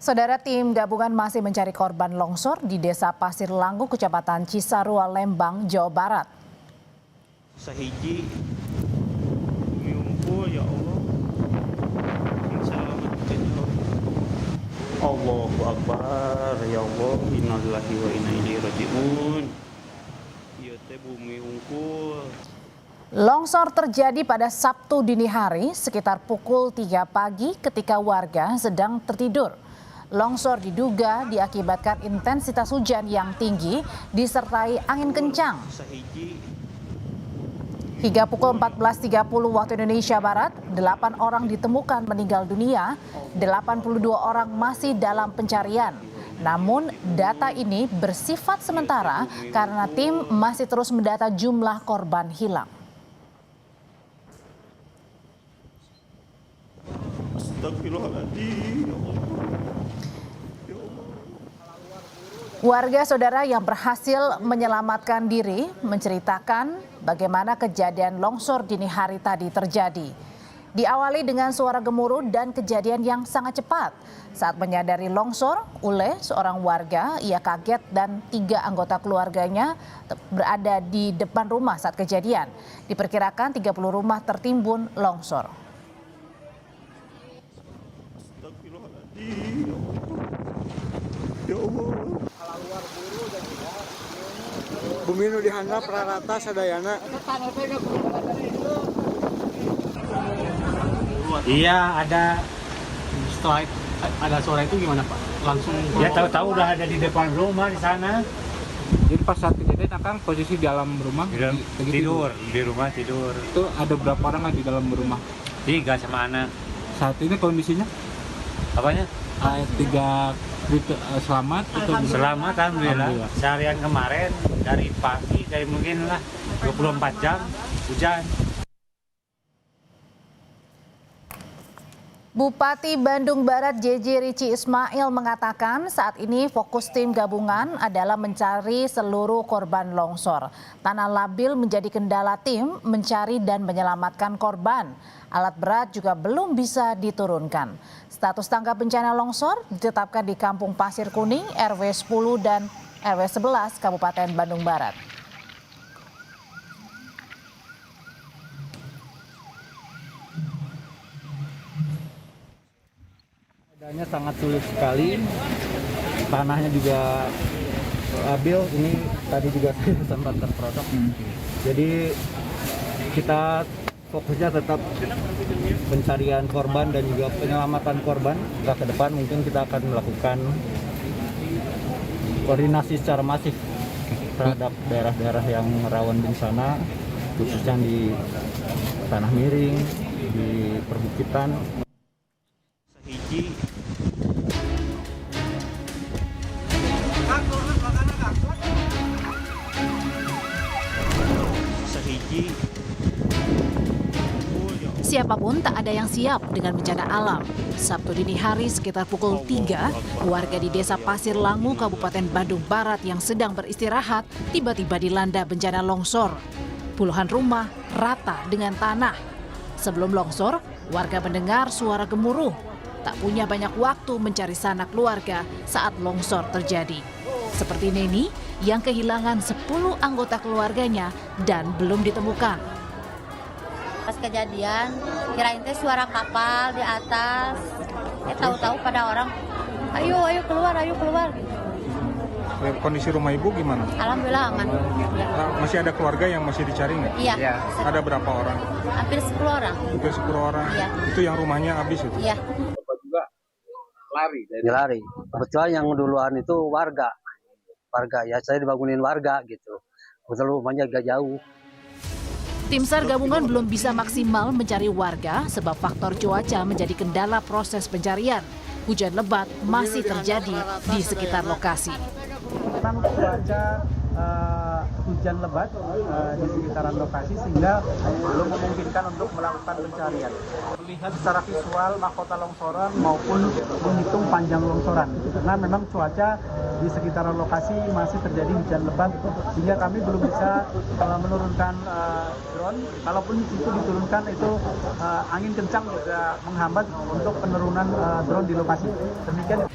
Saudara, tim gabungan masih mencari korban longsor di Desa Pasir Langgu, Kecamatan Cisarua, Lembang, Jawa Barat. Sahiji miungkul ya Allah. Selamatkan ya Allah. Allahu Akbar ya Allah. Innalillahi wa inna ilaihi rajiun. Ieu teh bumi unggul. Longsor terjadi pada Sabtu dini hari sekitar pukul 3 pagi ketika warga sedang tertidur. Longsor diduga diakibatkan intensitas hujan yang tinggi disertai angin kencang. Hingga pukul 14.30 waktu Indonesia Barat, 8 orang ditemukan meninggal dunia, 82 orang masih dalam pencarian. Namun data ini bersifat sementara karena tim masih terus mendata jumlah korban hilang. Astagfirullahaladzim. Warga saudara yang berhasil menyelamatkan diri menceritakan bagaimana kejadian longsor dini hari tadi terjadi. Diawali dengan suara gemuruh dan kejadian yang sangat cepat. Saat menyadari longsor, Ule, seorang warga, ia kaget dan 3 anggota keluarganya berada di depan rumah saat kejadian. Diperkirakan 30 rumah tertimbun longsor. Ya Allah. Bumi nu dihandap rata sadayana. Iya, ada setelah ada suara itu gimana Pak? Langsung ya tahu-tahu udah ada di depan rumah di sana. Jadi pas saat kejadian Akang posisi di dalam rumah? Tidur, di rumah tidur. Itu ada berapa orang di dalam rumah? 3 sama anak. Saat ini kondisinya? Apanya? 3 selamat atau Selamat alhamdulillah. Seharian kemarin dari pagi kayak mungkin lah 24 jam hujan. Bupati Bandung Barat JJ Rici Ismail mengatakan saat ini fokus tim gabungan adalah mencari seluruh korban longsor. Tanah labil menjadi kendala tim mencari dan menyelamatkan korban. Alat berat juga belum bisa diturunkan. Status tanggap bencana longsor ditetapkan di Kampung Pasir Kuning, RW 10 dan RW 11 Kabupaten Bandung Barat. keadaannya sangat sulit sekali. Tanahnya juga labil. Ini tadi juga sempat terperosok. Jadi kita fokusnya tetap pencarian korban dan juga penyelamatan korban. Nah, ke depan mungkin kita akan melakukan koordinasi secara masif terhadap daerah-daerah yang rawan bencana, khususnya di tanah miring, di perbukitan. Siapapun tak ada yang siap dengan bencana alam. Sabtu dini hari sekitar pukul 3, warga di Desa Pasir Langu, Kabupaten Bandung Barat yang sedang beristirahat tiba-tiba dilanda bencana longsor. Puluhan rumah rata dengan tanah. Sebelum longsor, warga mendengar suara gemuruh. Tak punya banyak waktu mencari sanak keluarga saat longsor terjadi. Seperti Neni yang kehilangan 10 anggota keluarganya dan belum ditemukan. Pas kejadian, kirain teh suara kapal di atas. Tahu-tahu pada orang, ayo keluar, ayo keluar. Kondisi rumah ibu gimana? Alhamdulillah aman. Ya. Masih ada keluarga yang masih dicari nggak? Iya. Ada berapa orang? Hampir 10 orang. Hampir 10 orang. Iya. Itu yang rumahnya habis itu? Iya. Bapak juga lari. Kebetulan yang duluan itu warga ya, saya dibangunin warga gitu. Kebetulan rumahnya agak jauh. Tim SAR gabungan belum bisa maksimal mencari warga sebab faktor cuaca menjadi kendala proses pencarian. Hujan lebat masih terjadi di sekitar lokasi. Memang cuaca hujan lebat di sekitaran lokasi sehingga belum memungkinkan untuk melakukan pencarian. Melihat secara visual mahkota longsoran maupun menghitung panjang longsoran. Karena memang cuaca di sekitaran lokasi masih terjadi hujan lebat sehingga kami belum bisa menurunkan drone. Kalaupun itu diturunkan itu angin kencang juga menghambat untuk penurunan drone di lokasi. Demikian.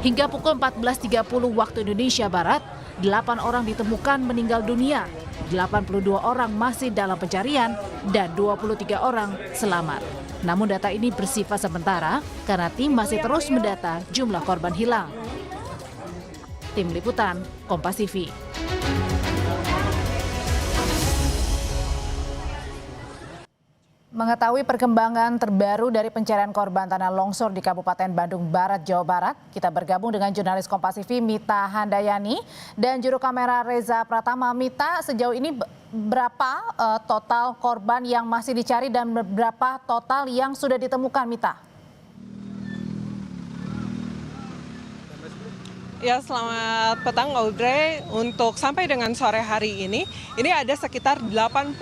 Hingga pukul 14.30 waktu Indonesia Barat, 8 orang ditemukan meninggal dunia, 82 orang masih dalam pencarian, dan 23 orang selamat. Namun data ini bersifat sementara karena tim masih terus mendata jumlah korban hilang. Tim Liputan, Kompas TV. Mengetahui perkembangan terbaru dari pencarian korban tanah longsor di Kabupaten Bandung Barat, Jawa Barat, kita bergabung dengan jurnalis Kompas TV Mita Handayani dan juru kamera Reza Pratama. Mita, sejauh ini berapa total korban yang masih dicari dan berapa total yang sudah ditemukan, Mita? Ya, selamat petang Audrey. Untuk sampai dengan sore hari ini ada sekitar 82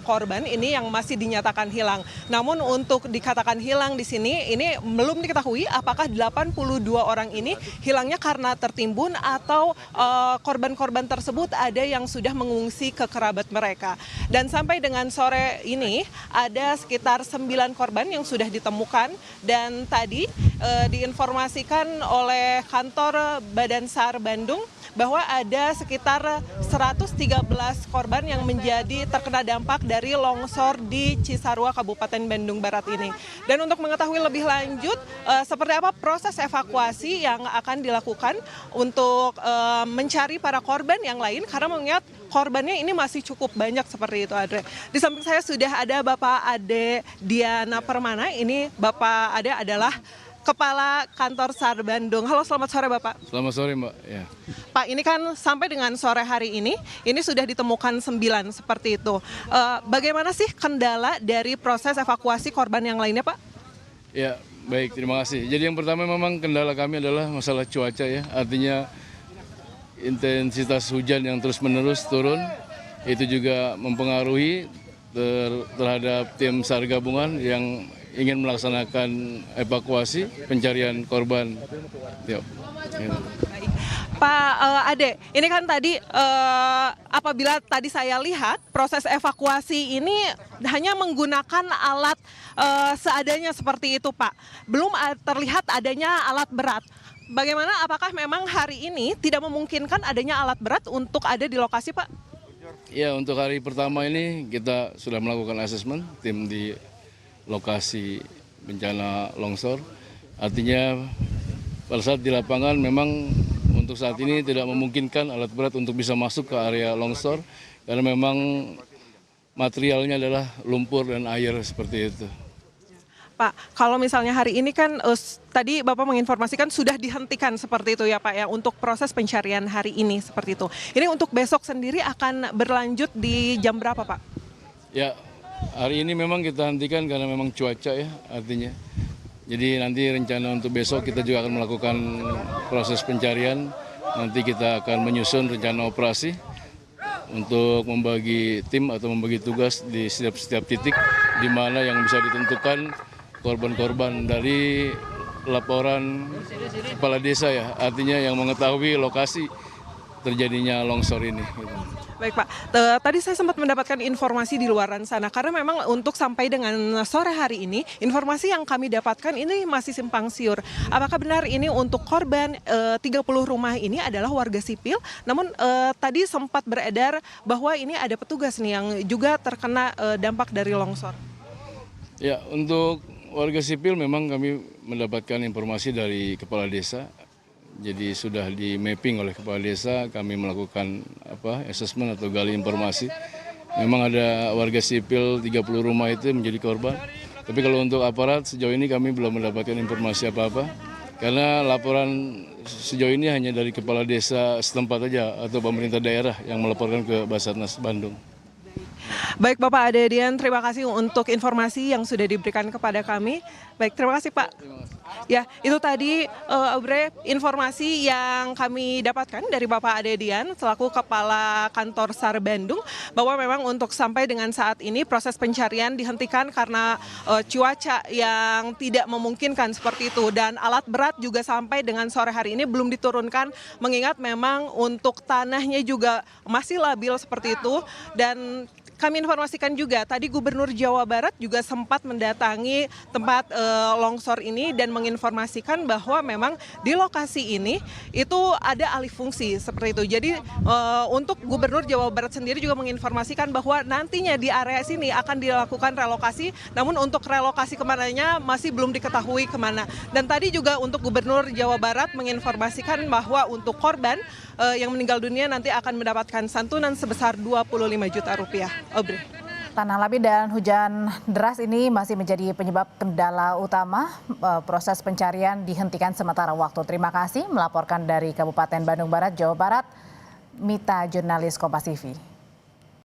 korban ini yang masih dinyatakan hilang. Namun untuk dikatakan hilang di sini ini belum diketahui apakah 82 orang ini hilangnya karena tertimbun atau korban-korban tersebut ada yang sudah mengungsi ke kerabat mereka. Dan sampai dengan sore ini ada sekitar 9 korban yang sudah ditemukan dan tadi diinformasikan oleh kantor Badan SAR Bandung bahwa ada sekitar 113 korban yang menjadi terkena dampak dari longsor di Cisarua, Kabupaten Bandung Barat ini. Dan untuk mengetahui lebih lanjut seperti apa proses evakuasi yang akan dilakukan untuk mencari para korban yang lain, karena mengingat korbannya ini masih cukup banyak seperti itu, Adre. Di samping saya sudah ada Bapak Ade Diana Permana. Ini Bapak Ade adalah Kepala Kantor SAR Bandung. Halo, selamat sore Bapak. Selamat sore Mbak. Ya. Pak, ini kan sampai dengan sore hari ini sudah ditemukan 9 seperti itu. Bagaimana sih kendala dari proses evakuasi korban yang lainnya, Pak? Ya, baik, terima kasih. Jadi yang pertama memang kendala kami adalah masalah cuaca ya. Artinya intensitas hujan yang terus-menerus turun, itu juga mempengaruhi terhadap tim SAR gabungan yang ingin melaksanakan evakuasi pencarian korban. Yuk. Ya. Pak Ade, ini kan tadi apabila tadi saya lihat proses evakuasi ini hanya menggunakan alat seadanya seperti itu, Pak. Belum terlihat adanya alat berat. Bagaimana, apakah memang hari ini tidak memungkinkan adanya alat berat untuk ada di lokasi, Pak? Ya, untuk hari pertama ini kita sudah melakukan asesmen tim di lokasi bencana longsor. Artinya pada saat di lapangan memang untuk saat ini tidak memungkinkan alat berat untuk bisa masuk ke area longsor karena memang materialnya adalah lumpur dan air seperti itu. Pak, kalau misalnya hari ini kan tadi Bapak menginformasikan sudah dihentikan seperti itu ya Pak ya untuk proses pencarian hari ini seperti itu. Ini untuk besok sendiri akan berlanjut di jam berapa, Pak? Ya, hari ini memang kita hentikan karena memang cuaca ya artinya. Jadi nanti rencana untuk besok kita juga akan melakukan proses pencarian. Nanti kita akan menyusun rencana operasi untuk membagi tim atau membagi tugas di setiap titik di mana yang bisa ditentukan korban-korban dari laporan kepala desa ya. Artinya yang mengetahui lokasi terjadinya longsor ini. Gitu. Baik Pak, tadi saya sempat mendapatkan informasi di luaran sana karena memang untuk sampai dengan sore hari ini informasi yang kami dapatkan ini masih simpang siur. Apakah benar ini untuk korban 30 rumah ini adalah warga sipil? Namun tadi sempat beredar bahwa ini ada petugas nih yang juga terkena dampak dari longsor. Ya, untuk warga sipil memang kami mendapatkan informasi dari kepala desa. Jadi sudah di mapping oleh kepala desa, kami melakukan assessment atau gali informasi. Memang ada warga sipil 30 rumah itu menjadi korban. Tapi kalau untuk aparat sejauh ini kami belum mendapatkan informasi apa-apa. Karena laporan sejauh ini hanya dari kepala desa setempat saja atau pemerintah daerah yang melaporkan ke Basarnas Bandung. Baik Bapak Ade Dian, terima kasih untuk informasi yang sudah diberikan kepada kami. Baik, terima kasih Pak. Ya, itu tadi informasi yang kami dapatkan dari Bapak Ade Dian selaku Kepala Kantor SAR Bandung bahwa memang untuk sampai dengan saat ini proses pencarian dihentikan karena cuaca yang tidak memungkinkan seperti itu dan alat berat juga sampai dengan sore hari ini belum diturunkan mengingat memang untuk tanahnya juga masih labil seperti itu dan kami informasikan juga tadi Gubernur Jawa Barat juga sempat mendatangi tempat longsor ini dan menginformasikan bahwa memang di lokasi ini itu ada alih fungsi seperti itu. Jadi untuk Gubernur Jawa Barat sendiri juga menginformasikan bahwa nantinya di area sini akan dilakukan relokasi, namun untuk relokasi kemananya masih belum diketahui kemana. Dan tadi juga untuk Gubernur Jawa Barat menginformasikan bahwa untuk korban yang meninggal dunia nanti akan mendapatkan santunan sebesar 25 juta rupiah. Aubrey. Tanah lapir dan hujan deras ini masih menjadi penyebab kendala utama. Proses pencarian dihentikan sementara waktu. Terima kasih melaporkan dari Kabupaten Bandung Barat, Jawa Barat, Mita, jurnalis Kompas TV.